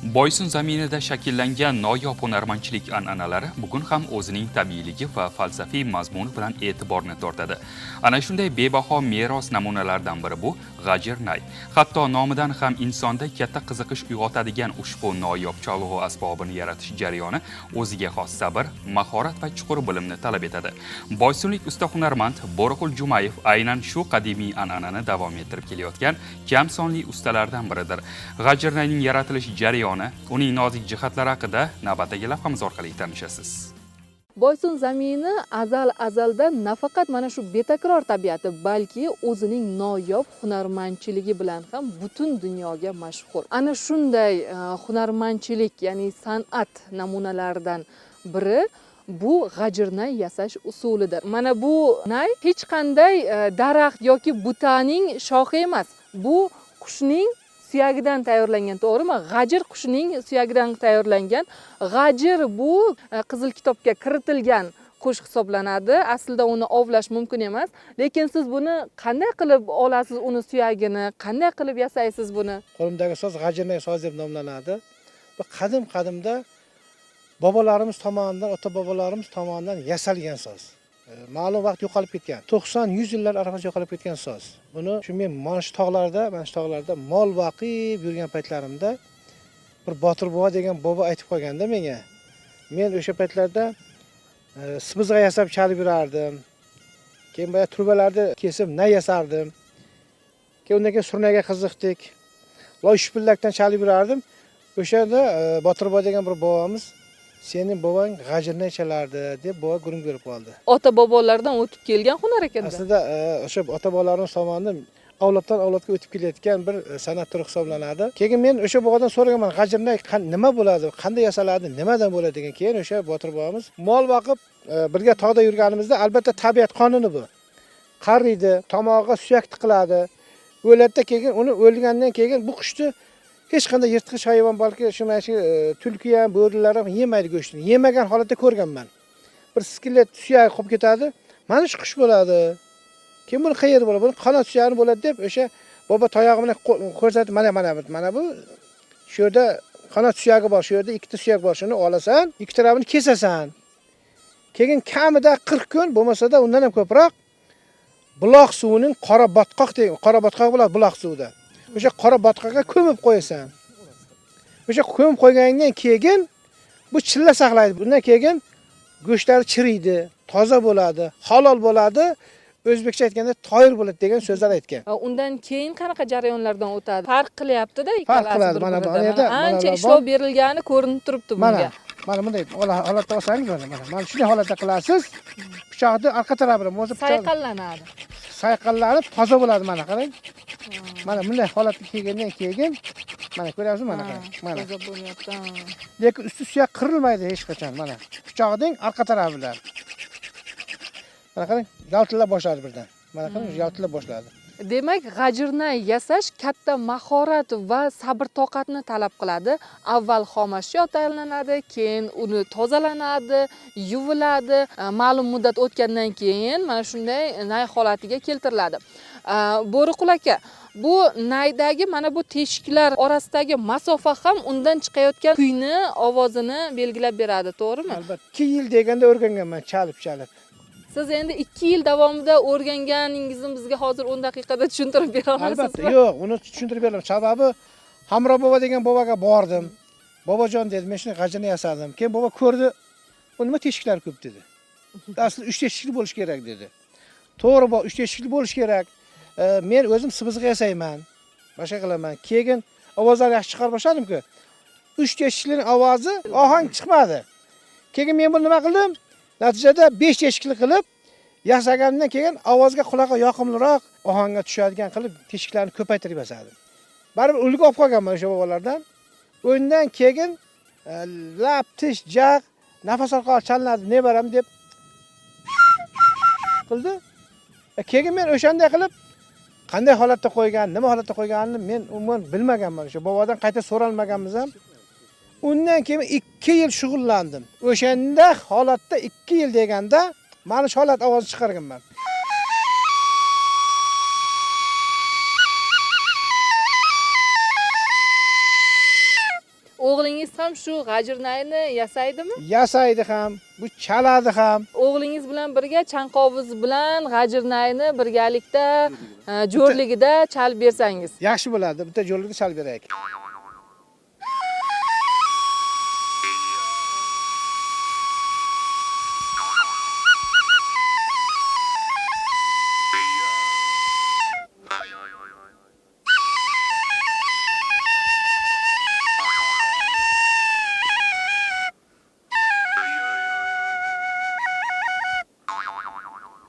Boysun zaminida shakllangan noyob hunarmandchilik an'analari bugun ham o'zining tabiiyligi va falsafiy mazmuni bilan e'tiborni tortadi. Ana shunday bebaho meros namunalaridan biri bu G'ajir Nay. Hatto nomidan ham insonda katta qiziqish uyg'otadigan ushbu noyob cholg'u asbobini yaratish jarayoni o'ziga xos sabr, mahorat va chuqur bilimni talab etadi. Boysunlik usta hunarmand Bo'riqul Jumayev aynan shu qadimiy an'anani davom ettirib kelayotgan kam sonli ustalardan biridir. G'ajir Nayning yaratilish jarayoni uning nozik jihatlari haqida navbatdagi lavhamiz orqali tanishasiz. Boysun zamini azaldan nafaqat mana shu betakror tabiati, balki o'zining noyob hunarmandchiligi bilan ham butun dunyoga mashhur. Ana shunday hunarmandchilik, ya'ni san'at namunalaridan biri bu G'ajir Nay yasash usulidir. Mana bu nay hech qanday daraxt yoki butaning shoxi emas. Bu qushning suyagidan tayyorlangan, to'g'rimi? G'ajir qushining suyagidan tayyorlangan. G'ajir bu Qizil kitobga kiritilgan qush hisoblanadi. Aslida uni ovlash mumkin emas, lekin siz buni qanday qilib olasiz, uni suyagini qanday qilib yasaysiz buni? Qo'limdagi so'z G'ajir Nay so'z deb nomlanadi. Bu qadimda bobolarimiz tomonidan, ota-bobolarimiz tomonidan yasalgan so'z. Ma'lum vaqt yo'qolib ketgan. 90-100 yillar orasida yo'qolib ketgan so'z. Buni shu men mana shu tog'larda mol boqib yurgan paytlarimda bir Botir bobo degan bobo aytib qo'yganda menga. Men o'sha paytlarda sibizg'a yasab chalib yurardim. Keyin boya turbalarni kesib nay yasardim. Keyin undan keyin surnaga qiziqdik. Loy shupillakdan chalib yurardim. O'shanda Botir bobo degan bir bobomiz "Sening bobong G'ajir Nay chalardi" deb bobo gurum berib qoldi. Ota bobolardan o'tib kelgan hunar ekan. Aslida o'sha ota bobolarimiz tomonidan avloddan avlodga o'tib kelayotgan bir san'at turi hisoblanadi. Keyin men o'sha bobodan so'raganman, G'ajir Nay nima bo'ladi, qanday yasaladi, nimadan bo'ladi degan. Keyin o'sha Botir bobomiz mol boqib birga tog'da yurganimizda albatta tabiat qonuni bu. Qariydi, tomog'iga suyak tiqiladi. O'ladida keyin uni o'lgandan keyin bu qushni hech qanday yirtqich hayvon, balki shu tulki ham, bo'rilar ham yemaydi go'shtini. Yemagan holatda ko'rganman. Bir skelet suyagi qolib ketadi. Mana shu qush bo'ladi. Keyin buni qayerda bo'ladi? Buni qanot suyagi bo'ladi deb o'sha bobo toyog'i bilan ko'rsatib, mana bu shu yerda qanot suyagi bor, shu yerda ikkita suyak bor, shuni olasan, ikki tarafini kesasan. Keyin kamida 40 kun, bo'lmasa-da undan ham ko'proq buloq suvining qora botqoq bo'ladi buloq suvida. O'sha qora botqoqqa ko'mib qo'yasan. O'sha ko'mib qo'ygandan keyin bu chilla saqlaydi. Bundan keyin go'shtlari chiriydi, toza bo'ladi, halol bo'ladi. O'zbekcha aytganda toyir bo'ladi degan so'zlar aytgan. Undan keyin qanaqa jarayonlardan o'tadi? Farq qilyapti-da ikkalasi. Farq qiladi. Mana yerda ancha ishlov berilgani ko'rinib turibdi bunga. Mana bunday holatda olsangiz mana shunday holatda qilasiz. Pichoqni orqa tarafidan sayqallanadi. Sayqallanib toza bo'ladi, mana qarang. Mana bunday holatga kelgandan keyin mana ko'ryapsizmi, mana qarang. Mana toza bo'lyapti. Lekin usti suyak qirilmaydi hech qachon. Mana pichoqning orqa tarafidan. Mana qarang, yaltillab boshladi birdan. Mana qarang, yaltillab boshladi. Demak, G'ajir Nay yasash katta mahorat va sabr toqatni talab qiladi. Avval xomashyo tayyorlanadi, keyin uni tozalanadi, yuviladi. Ma'lum muddat o'tgandan keyin mana shunday nay holatiga keltiriladi. Bo'riqul aka, bu naydagi mana bu teshiklar orasidagi masofa ham undan chiqayotgan kuyni, ovozini belgilab beradi, to'g'rimi? Albatta. 2 yil deganda o'rganganman, chalib. Siz endi 2 yil davomida o'rganganingizni bizga hozir 10 daqiqada tushuntirib bera olasizmi? Albatta, yo'q, uni tushuntirib beraman. Sababi Hamro bobo degan boboga bordim. Bobojon dedi, men shuni G'ajir Nay yasadim. Keyin bobo ko'rdi, bu nima teshiklar ko'p dedi. Aslida 3 teshikli bo'lish kerak dedi. To'g'ri, bu 3 teshikli bo'lish kerak. Men o'zim sibizg'a yasayman, boshqa qilaman. Keyin ovozlar yaxshi chiqara boshladim-ku. 3 teshiklining ovozi ohang chiqmadi. Keyin men buni nima qildim? Natijada 5 teshikli qilib yasagandan keyin ovozga quloqqa yoqimliroq ohangga tushadigan qilib teshiklarni ko'paytirib yasadim. Baribir ulgu olib qolganman o'sha bobolardan. Undan keyin lab, tish, jag, nafas orqali chalinadi, ne baram deb qildi. Keyin men o'shanday qilib qanday holatda qo'ygan, nima holatda qo'yganini men umuman bilmaganman. O'sha bobodan qayta so'ralmaganmiz ham. Undan keyin 2 yil shug'ullandim. O'shanda holatda 2 yil deganda mana shu holat ovoz chiqarganman. o'g'lingiz ham shu g'ajirnayni yasaydimi? Yasaydi ham, bu chaladi ham. O'g'lingiz bilan birga chanqoviz bilan g'ajirnayni birgalikda jo'rligida chalib bersangiz. Yaxshi bo'ladi. Bitta yo'lida chal beraylik.